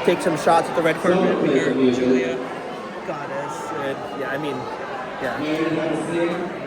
Take some shots at the red carpet. We hear Julia, goddess, and yeah, I mean, yeah.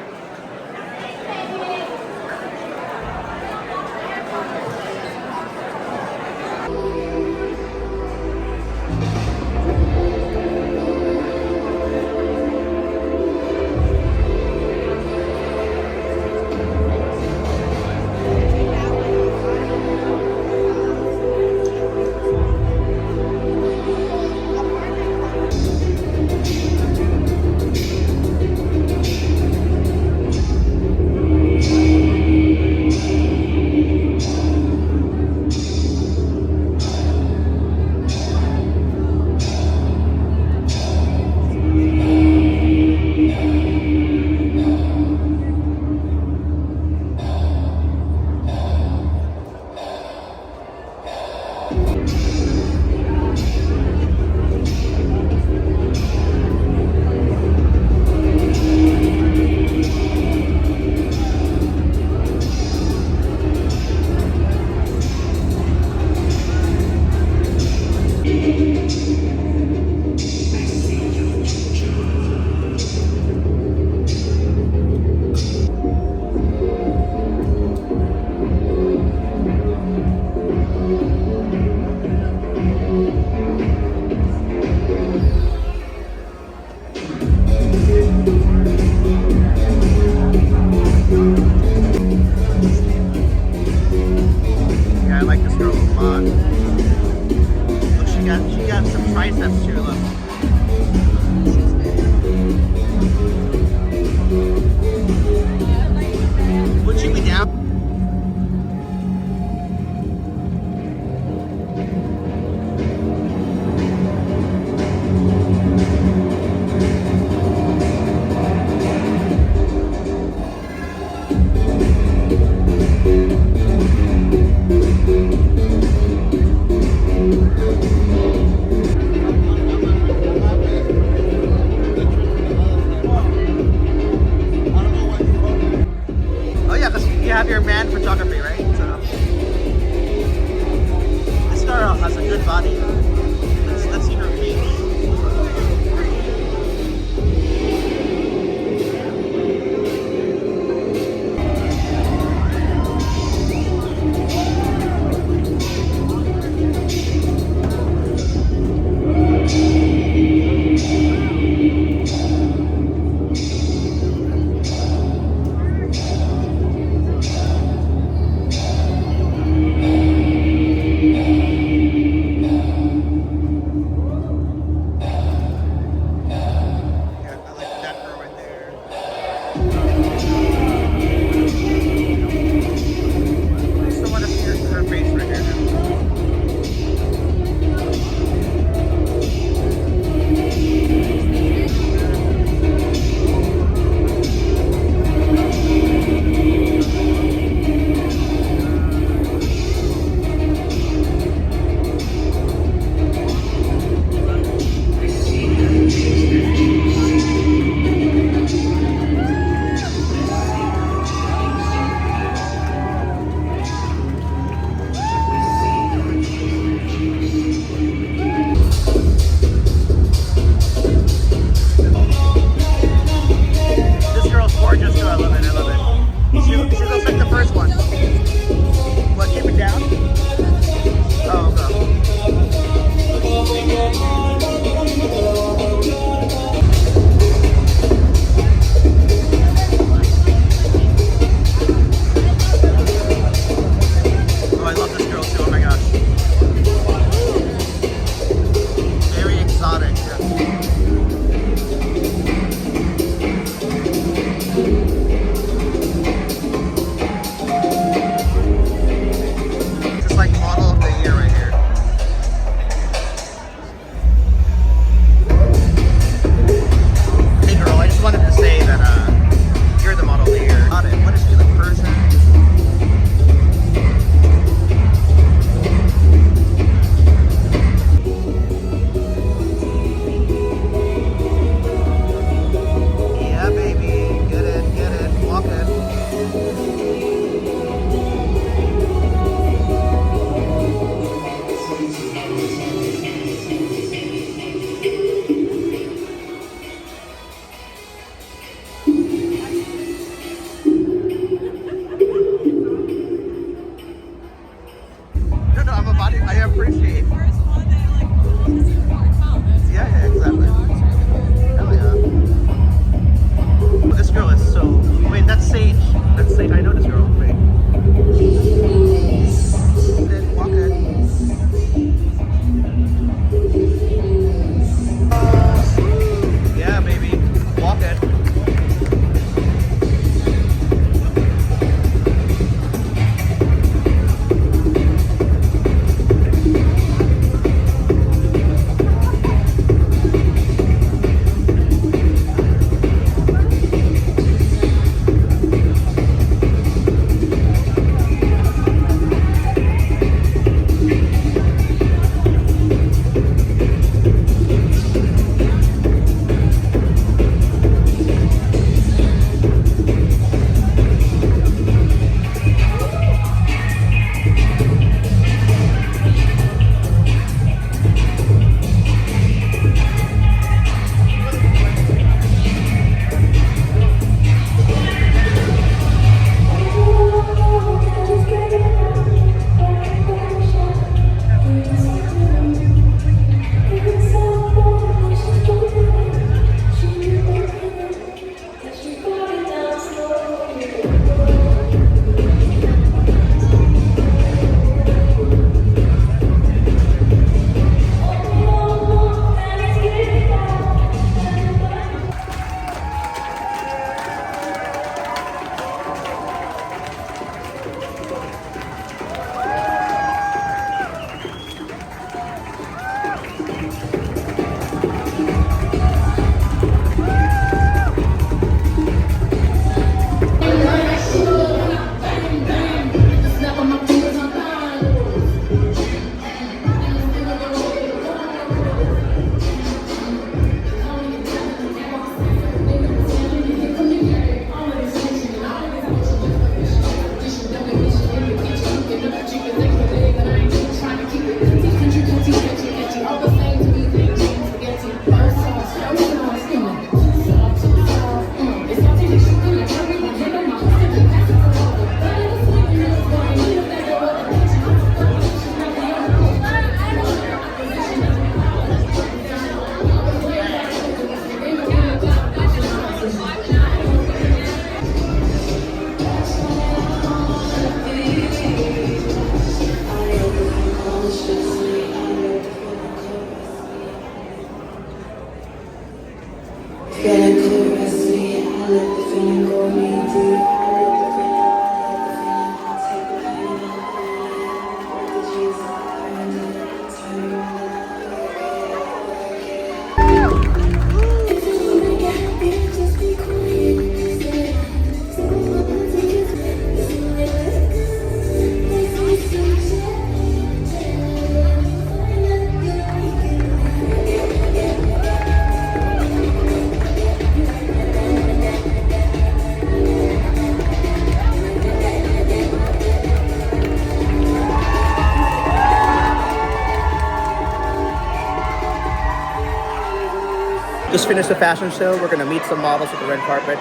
Just finished the fashion show. We're gonna meet some models at the red carpet.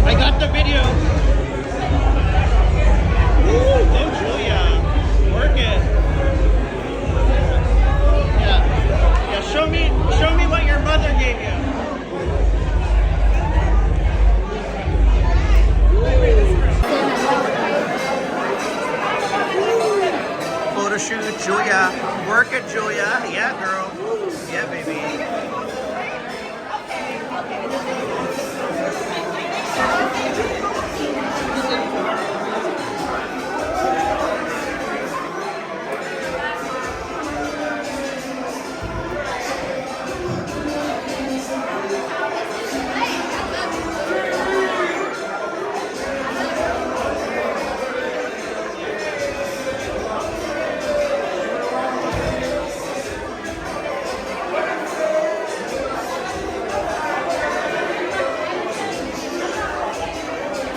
I got the video. Woo! Oh, Julia, work it. Yeah. Show me what your mother gave you. Photo shoot, Julia. Work it, Julia. Yeah, girl. Yeah, baby.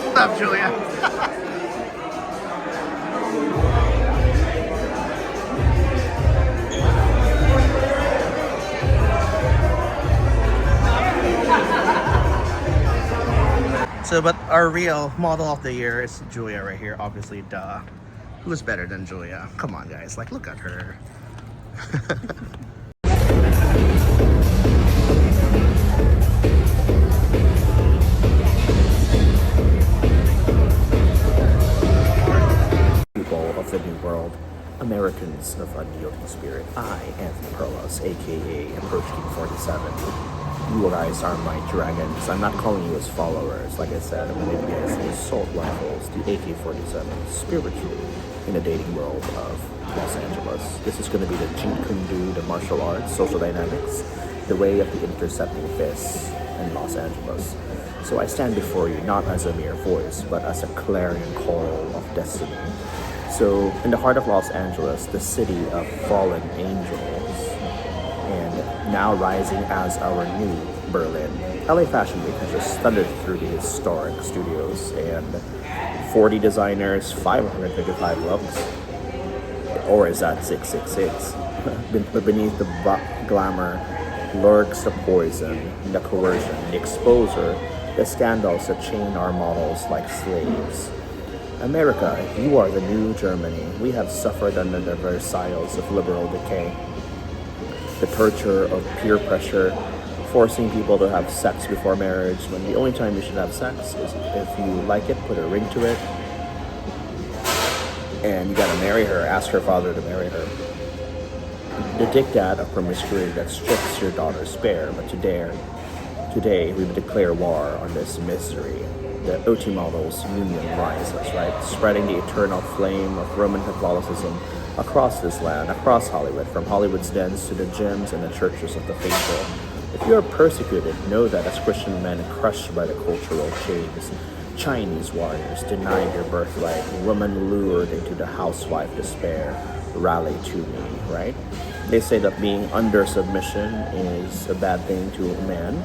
What's up, Julia? So, but our real model of the year is Julia right here, obviously, duh. Who's better than Julia? Come on, guys, like, look at her. Of the New World, Americans of unyielding spirit. I am Perlas, aka Approach King 47. You guys are my dragons. I'm not calling you as followers. Like I said, I'm going to give you guys the assault rifles, the AK-47, spiritually, in the dating world of Los Angeles. This is going to be the Jeet Kune Do, the martial arts, social dynamics, the way of the intercepting fists in Los Angeles. So I stand before you not as a mere voice, but as a clarion call of destiny. So, in the heart of Los Angeles, the city of fallen angels, and now rising as our new Berlin, LA Fashion Week has just thundered through the historic studios, and 40 designers, 555 looks, or is that 666? Beneath the glamour lurks the poison, the coercion, the exposure, the scandals that chain our models like slaves. America, you are the new Germany. We have suffered under the Versailles of liberal decay. The torture of peer pressure, forcing people to have sex before marriage, when the only time you should have sex is if you like it, put a ring to it, and you gotta marry her, ask her father to marry her. The diktat of promiscuity that strips your daughter's spare, but today we declare war on this misery. The OT models union rises, right? Spreading the eternal flame of Roman Catholicism across this land, across Hollywood, from Hollywood's dens to the gyms and the churches of the faithful. If you are persecuted, know that as Christian men crushed by the cultural chains, Chinese warriors denied your birthright, women lured into the housewife despair, rally to me, right? They say that being under submission is a bad thing to a man,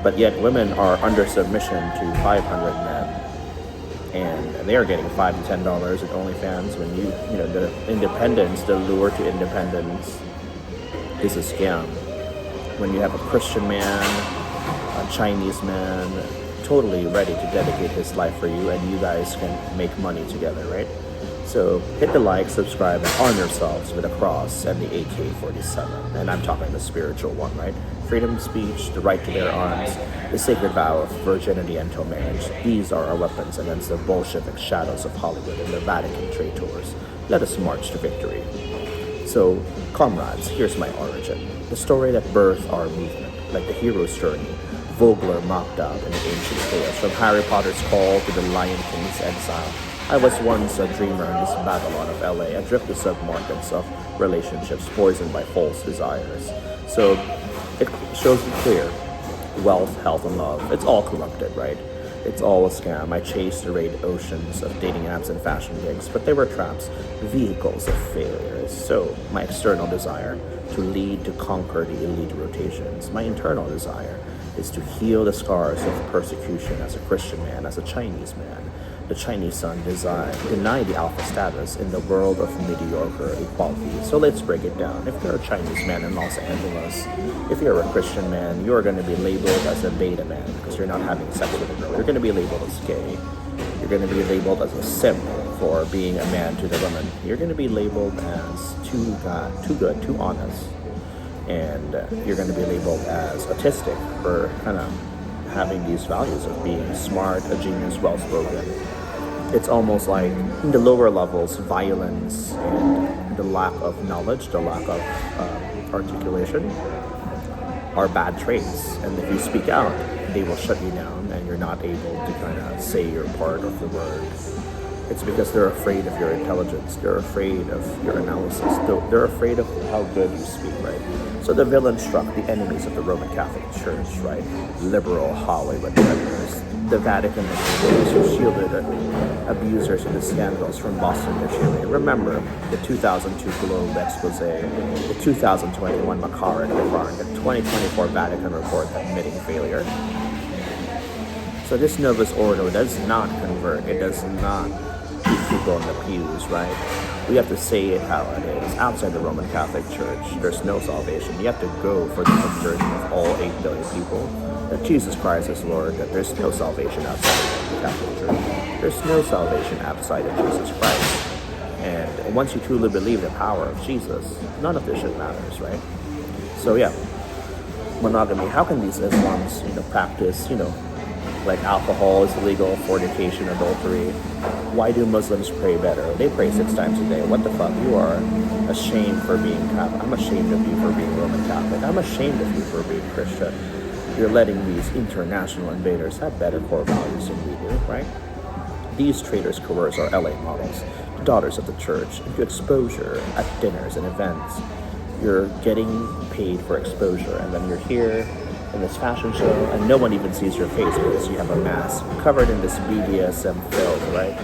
but yet women are under submission to 500 men, and they are getting $5 to $10 at OnlyFans. When you know, the independence, the lure to independence is a scam. When you have a Christian man, a Chinese man, totally ready to dedicate his life for you, and you guys can make money together, right? So hit the like, subscribe, and arm yourselves with a cross and the AK-47. And I'm talking the spiritual one, right? Freedom of speech, the right to bear arms, the sacred vow of virginity until marriage. These are our weapons against the Bolshevik shadows of Hollywood and the Vatican traitors. Let us march to victory. So, comrades, here's my origin. The story that birthed our movement, like the hero's journey, Vogler mocked out in the ancient tales, from Harry Potter's call to the Lion King's exile. I was once a dreamer in this Babylon of LA, adrift to submarkets of relationships poisoned by false desires. So it shows me clear, wealth, health, and love, it's all corrupted, right? It's all a scam. I chased the raid oceans of dating apps and fashion gigs, but they were traps, vehicles of failures. So my external desire to lead, to conquer the elite rotations, my internal desire is to heal the scars of persecution as a Christian man, as a Chinese man. The Chinese sun denied the alpha status in the world of mediocre equality. So let's break it down. If you're a Chinese man in Los Angeles, if you're a Christian man, you're going to be labeled as a beta man because you're not having sex with a girl. You're going to be labeled as gay. You're going to be labeled as a simp for being a man to the woman. You're going to be labeled as too good, too honest. And you're going to be labeled as autistic for kind of having these values of being smart, a genius, well-spoken. It's almost like in the lower levels, violence and the lack of knowledge, the lack of articulation are bad traits. And if you speak out, they will shut you down and you're not able to kind of say your part of the word. It's because they're afraid of your intelligence. They're afraid of your analysis. They're afraid of how good you speak, right? So the villain struck the enemies of the Roman Catholic Church, right? Liberal Hollywood predators, the Vatican officials who shielded abusers in the scandals from Boston to Chile. Remember the 2002 Globe expose, the 2021 Macaron report, the 2024 Vatican report admitting failure. So this Novus Ordo does not convert. It does not keep people in the pews, right? We have to say it how it is. Outside the Roman Catholic Church, there's no salvation. You have to go for the conversion of all 8 billion people. That Jesus Christ is Lord, that there's no salvation outside of the Catholic Church. There's no salvation outside of Jesus Christ. And once you truly believe the power of Jesus, none of this shit matters, right? So yeah, monogamy. How can these Islams, practice, like alcohol is illegal, fornication, adultery? Why do Muslims pray better? They pray 6 times a day. What the fuck? You are ashamed for being Catholic. I'm ashamed of you for being Roman Catholic. I'm ashamed of you for being Christian. You're letting these international invaders have better core values than we do, right? These traitors coerce our LA models, daughters of the church, into exposure at dinners and events. You're getting paid for exposure, and then you're here in this fashion show, and no one even sees your face because you have a mask covered in this BDSM film, right?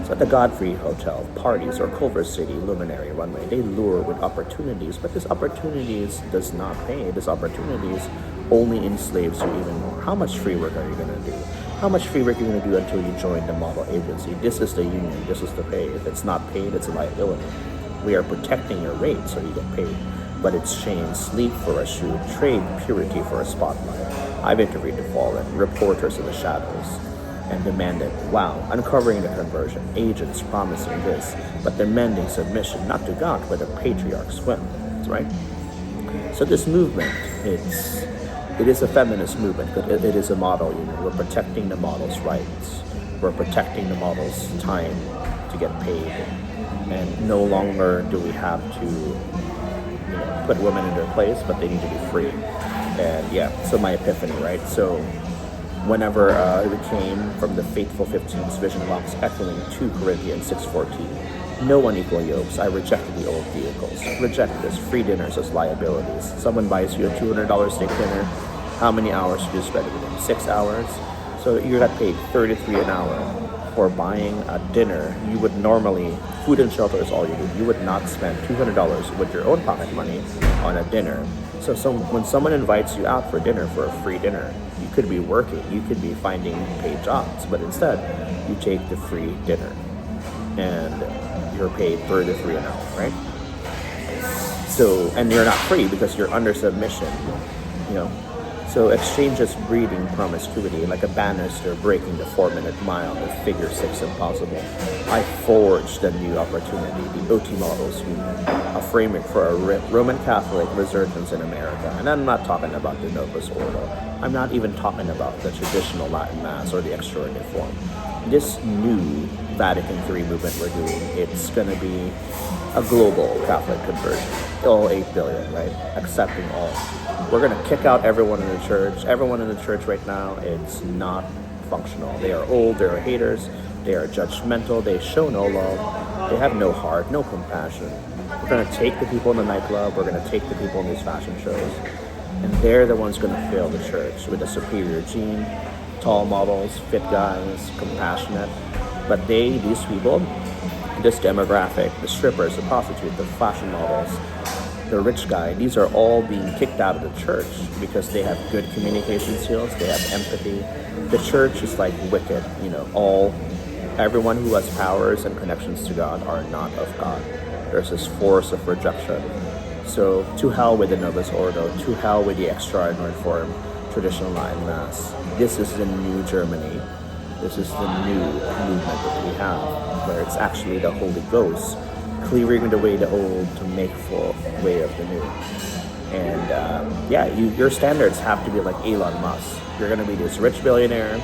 So at the Godfrey Hotel, parties, or Culver City Luminary Runway, they lure with opportunities, but this opportunities does not pay. This opportunities only enslaves you even more. How much free work are you going to do? How much free work are you going to do until you join the model agency? This is the union. This is the pay. If it's not paid, it's a liability. We are protecting your rate so you get paid. But it's shame, sleep for a shoot, trade purity for a spotlight. I've interviewed the fallen, reporters in the shadows, and demanded, wow, uncovering the conversion, agents promising this, but demanding submission, not to God, but a patriarch's whim, right? So this movement, it is a feminist movement, but it is a model, we're protecting the model's rights. We're protecting the model's time to get paid. And no longer do we have to put women in their place, but they need to be free. And yeah, so my epiphany, right? So whenever it came from the faithful 15's vision box echoing 2 Corinthians 6:14, no unequal yokes, I rejected the old vehicles, reject this, free dinners as liabilities. Someone buys you a $200 steak dinner, how many hours do you spend with them? 6 hours? So you got paid $33 an hour for buying a dinner. You would normally, food and shelter is all you need. You would not spend $200 with your own pocket money on a dinner. So when someone invites you out for dinner, for a free dinner, you could be working, you could be finding paid jobs, but instead you take the free dinner and you're paid $33 an hour, right? So, and you're not free because you're under submission, So exchange is breeding promiscuity, like a banister breaking the 4-minute mile of figure 6 impossible. I forged a new opportunity, the OT Models Union, a framework for a Roman Catholic resurgence in America. And I'm not talking about the Novus Ordo. I'm not even talking about the traditional Latin Mass or the extraordinary form. This new Vatican III movement we're doing, it's going to be a global Catholic conversion. All 8 billion, right? Accepting all. We're going to kick out everyone in the church. Everyone in the church right now, it's not functional. They are old, they are haters, they are judgmental, they show no love, they have no heart, no compassion. We're going to take the people in the nightclub, we're going to take the people in these fashion shows, and they're the ones going to fill the church with a superior gene, tall models, fit guys, compassionate. But these people, this demographic, the strippers, the prostitutes, the fashion models, the rich guy, these are all being kicked out of the church because they have good communication skills, they have empathy. The church is like wicked, everyone who has powers and connections to God are not of God. There's this force of rejection. So to hell with the Novus Ordo, to hell with the extraordinary form, traditional Latin Mass. This is the new Germany. This is the new movement that we have, where it's actually the Holy Ghost clearing the way the old to make full way of the new. And your standards have to be like Elon Musk. You're going to be this rich billionaire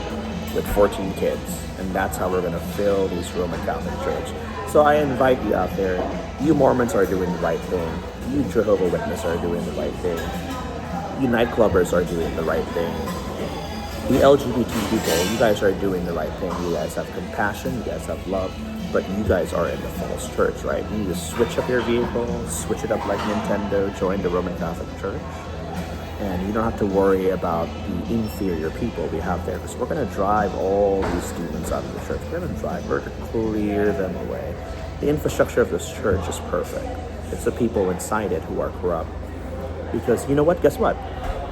with 14 kids, and that's how we're going to fill these Roman Catholic Church. So I invite you out there. You Mormons are doing the right thing. You Jehovah Witnesses are doing the right thing. You nightclubbers are doing the right thing. The LGBT people, you guys are doing the right thing. You guys have compassion. You guys have love. But you guys are in the false church, right? You need to switch up your vehicle, switch it up like Nintendo, join the Roman Catholic Church. And you don't have to worry about the inferior people we have there, because we're going to drive all these demons out of the church. We're going to clear them away. The infrastructure of this church is perfect. It's the people inside it who are corrupt. Because you know what? Guess what?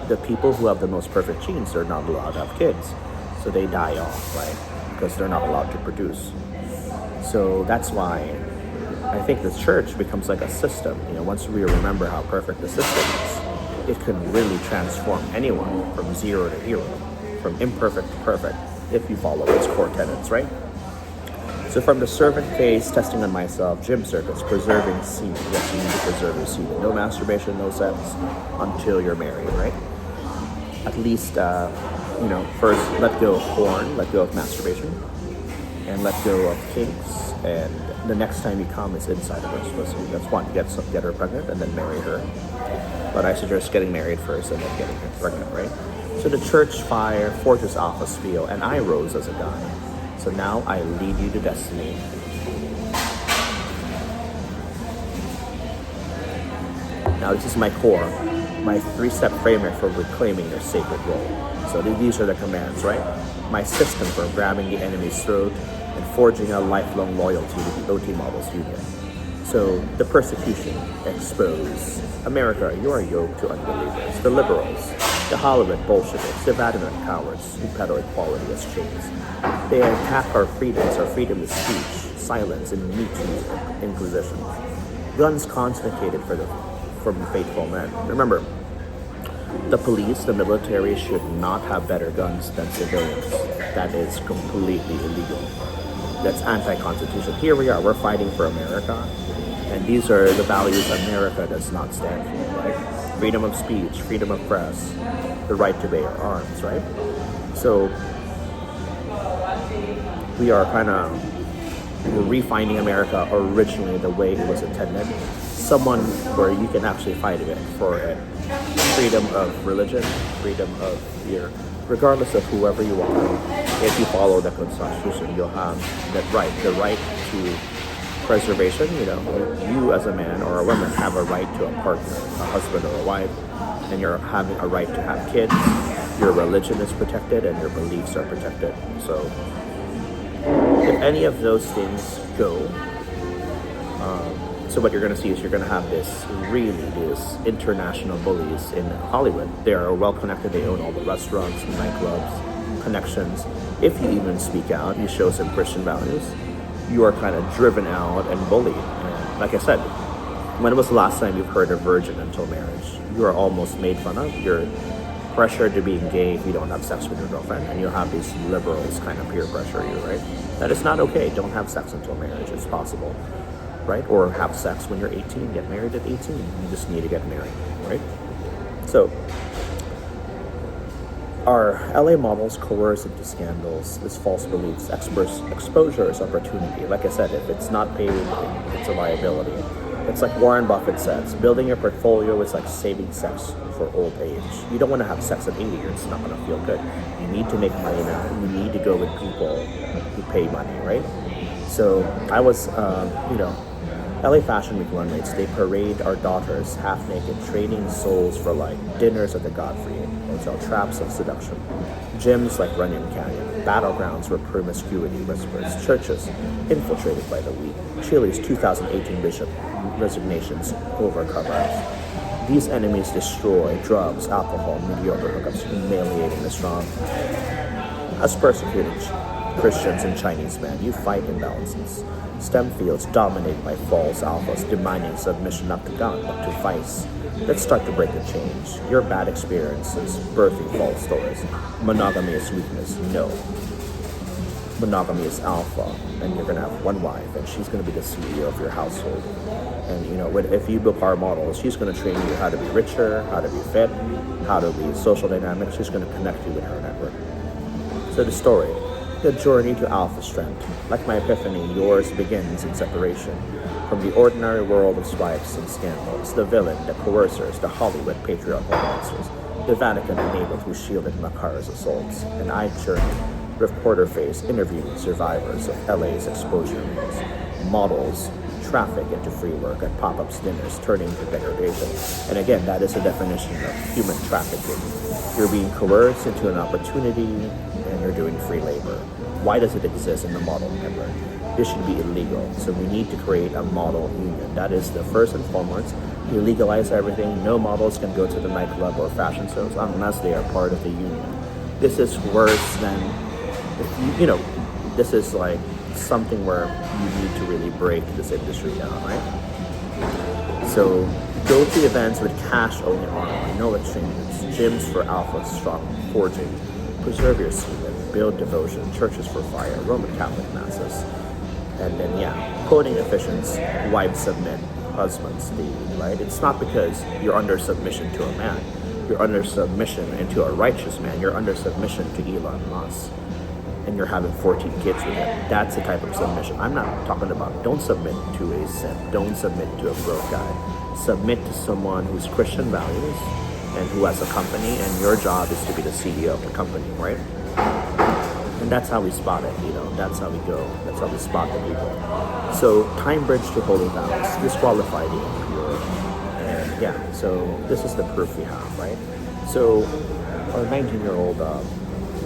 The people who have the most perfect genes are not allowed to have kids. So they die off, right? Because they're not allowed to produce. So that's why I think the church becomes like a system. Once we remember how perfect the system is, it can really transform anyone from zero to hero, from imperfect to perfect, if you follow its core tenets, right? So from the servant phase, testing on myself, gym circuits, preserving semen. Yes, you need to preserve your semen. No masturbation, no sex until you're married, right? At least, first let go of porn, let go of masturbation, and let go of kinks. And the next time you come, it's inside of her. So that's one, get her pregnant and then marry her. But I suggest getting married first and then getting her pregnant, right? So the church fire forges off a spiel, and I rose as a guy. So now I lead you to destiny. Now this is my core, my 3-step framework for reclaiming your sacred role. So these are the commands, right? My system for grabbing the enemy's throat and forging a lifelong loyalty to the OT Models Union. So the persecution, expose. America, you are yoked to unbelievers, the liberals, the Hollywood Bolsheviks, the Vatican cowards who peddle equality as chains. They attack our freedoms, our freedom of speech, silence, and Me Too inquisition. Guns confiscated from faithful men. Remember, the police, the military should not have better guns than civilians. That is completely illegal. That's anti-constitution. Here we are, we're fighting for America, and these are the values America does not stand for, right? Freedom of speech, freedom of press, the right to bear arms, right? So we are kind of refining America originally the way it was intended. Someone where you can actually fight it for it. Freedom of religion, freedom of your, regardless of whoever you are. If you follow the Constitution, you'll have that right, the right to preservation. You as a man or a woman have a right to a partner, a husband or a wife, and you're having a right to have kids. Your religion is protected and your beliefs are protected. So if any of those things go, so what you're going to see is you're going to have this international bullies in Hollywood. They are well connected. They own all the restaurants, nightclubs, connections. If you even speak out, you show some Christian values, you are kind of driven out and bullied. And like I said, when was the last time you've heard a virgin until marriage? You are almost made fun of. You're pressured to being gay if you don't have sex with your girlfriend, and you'll have these liberals kind of peer pressure you, right? That is not okay. Don't have sex until marriage. It's possible, right? Or have sex when you're 18, get married at 18. You just need to get married, right? So our LA models coerce into scandals, this false beliefs, exposure is opportunity. Like I said, if it's not paid, it's a liability. It's like Warren Buffett says, building your portfolio is like saving sex for old age. You don't want to have sex at 80, it's not going to feel good. You need to make money now. You need to go with people who pay money, right? So I was, LA Fashion Week runways, they parade our daughters half naked, trading souls for like dinners at the Godfrey, hotel traps of seduction, gyms like Runyon Canyon. battlegrounds where promiscuity whispers, churches infiltrated by the weak, Chile's 2018 bishop resignations over covert. These enemies destroy drugs, alcohol, mediocre hookups, humiliating the strong. As persecuted Christians and Chinese men, you fight imbalances. STEM fields dominated by false alphas demanding submission not to God but to vice. Let's start to break the change. Your bad experiences birthing false stories. Monogamy is weakness. No. Monogamy is alpha, and you're gonna have one wife, and she's gonna be the CEO of your household. And if you book our model, she's gonna train you how to be richer, how to be fit, how to be social dynamic. She's gonna connect you with her network. So the story. The journey to alpha strength. Like my epiphany, yours begins in separation from the ordinary world of swipes and scandals, the villain, the coercers, the Hollywood patriarchal monsters, the Vatican enabled who shielded Makar's assaults. And I journeyed, reporter face, interviewing survivors of LA's exposure rings, models, traffic into free work at pop-ups dinners turning to degradation. And again, that is a definition of human trafficking. You're being coerced into an opportunity and you're doing free labor. Why does it exist in the model network? This should be illegal. So we need to create a model union. That is the first and foremost. You legalize everything. No models can go to the nightclub or fashion shows unless they are part of the union. This is worse than, this is like something where you need to really break this industry down, right? So go to events with cash only on, no exchanges, gyms for alpha stock forging, preserve your semen, build devotion, churches for fire, Roman Catholic masses, and then quoting efficiency, wives submit, husbands lead, right? It's not because you're under submission to a man, you're under submission into a righteous man, you're under submission to Elon Musk, and you're having 14 kids with him. That's the type of submission. I'm not talking about don't submit to a simp, don't submit to a broke guy. Submit to someone who's Christian values and who has a company, and your job is to be the CEO of the company, right? And that's how we spot it, that's how we go. That's how we spot the people. So time bridge to holy vows, disqualify the impure. And so this is the proof we have, right? So our 19-year-old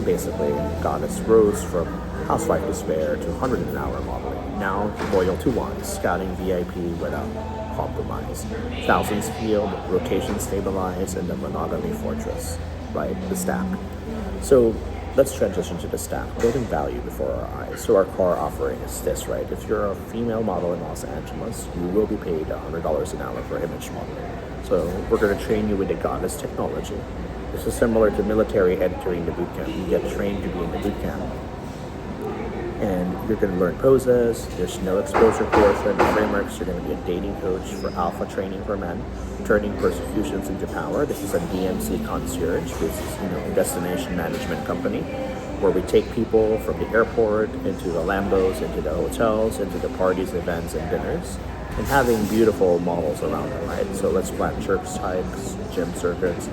basically goddess rose from housewife despair to 100 an hour modeling. Now loyal to one, scouting VIP without compromise. Thousands field, rotation stabilized, and the monogamy fortress, right? The stack. So let's transition to the stack, building value before our eyes. So our core offering is this, right? If you're a female model in Los Angeles, you will be paid $100 an hour for image modeling. So we're going to train you with the goddess technology. This is similar to military entering the boot camp. You get trained to be in the boot camp. And you're going to learn poses. There's no exposure portion, frameworks. You're going to be a dating coach for alpha training for men, turning persecutions into power. This is a DMC concierge, which is a destination management company, where we take people from the airport into the Lambos, into the hotels, into the parties, events, and dinners, and having beautiful models around them, right? So let's plan church hikes, gym circuits,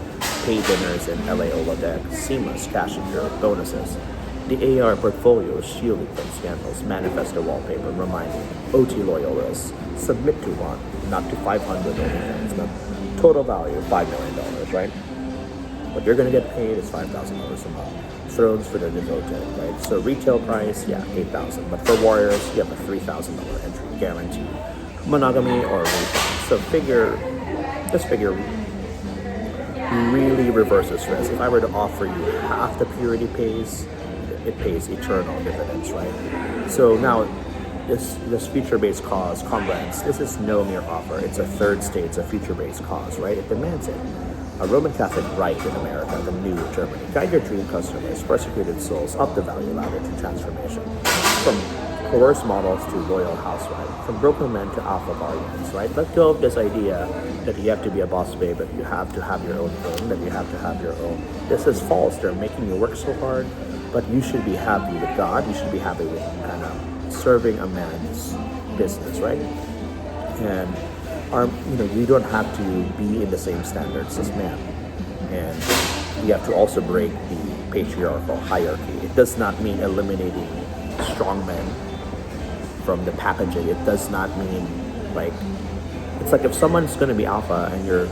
paid dinners in LA Holodeck, seamless cash secure bonuses. The AR portfolio is shielded from scandals, manifesto wallpaper reminding OT loyalists, submit to one, not to 500 OnlyFans, but total value of $5 million, right? What you're going to get paid is $5,000 a month. Thrones for the devoted, right? So retail price, $8,000, but for warriors, you have a $3,000 entry guarantee. Monogamy or rape. So this figure really reverses risk. If I were to offer you half the purity pays, it pays eternal dividends, right? So now this future-based cause, comrades, this is no mere offer. It's a third state, it's a future-based cause, right? It demands it. A Roman Catholic right in America, the new Germany. Guide your dream customers, persecuted souls, up the value ladder to transformation. From coerced models to loyal housewife, from broken men to alpha guardians, right? Let go of this idea that you have to be a boss babe, that you have to have your own thing, that you have to have your own. This is false. They're making you work so hard, but you should be happy with God. You should be happy with kind of serving a man's business, right? And you don't have to be in the same standards as man. And you have to also break the patriarchal hierarchy. It does not mean eliminating strong men from the packaging. It does not mean it's like if someone's going to be alpha and you're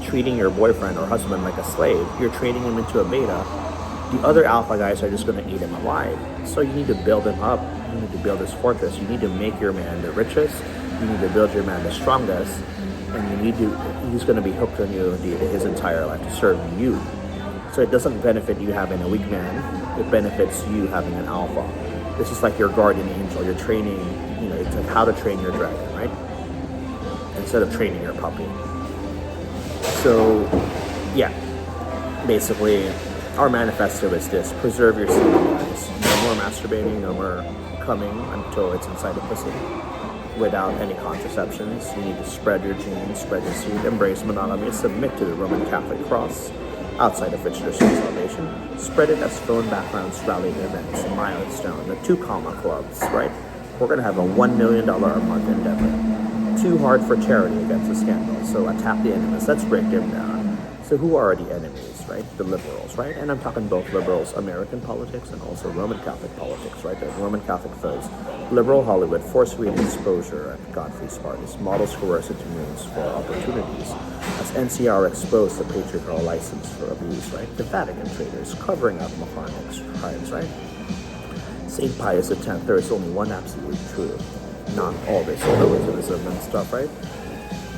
treating your boyfriend or husband like a slave, you're trading him into a beta, The other alpha guys are just going to eat him alive. So you need to build him up. You need to build his fortress. You need to make your man the richest. You need to build your man the strongest. And he's going to be hooked on you his entire life to serve you. So it doesn't benefit you having a weak man. It benefits you having an alpha. This is like your guardian angel. You're training, it's like how to train your dragon, right? Instead of training your puppy. So, yeah. Basically, our manifesto is this: preserve your seed, guys. No more masturbating, no more coming until it's inside the pussy. Without any contraceptions, you need to spread your genes, spread your seed, embrace monogamy, submit to the Roman Catholic cross, outside of which there's no salvation. Spread it as phone backgrounds, rallying events, milestone, the 2 comma clubs, right? We're going to have a $1 million a month endeavor. Too hard for charity against the scandal, so attack the enemies. Let's break them down. So who are the enemies, right? The liberals, right? And I'm talking both liberals, American politics, and also Roman Catholic politics, right? The Roman Catholic foes. Liberal Hollywood, force reading exposure at Godfrey Spartus, models coercive moves for opportunities. As NCR exposed the patriarchal license for abuse, right? The Vatican traitors, covering up Mahonix crimes, right? St. Pius X, there is only one absolute truth, not all this relativism and stuff, right?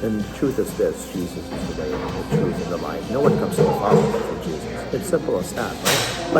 And the truth is this: Jesus is the way, the truth, and the life. No one comes to the Father but through Jesus. It's simple as that, right?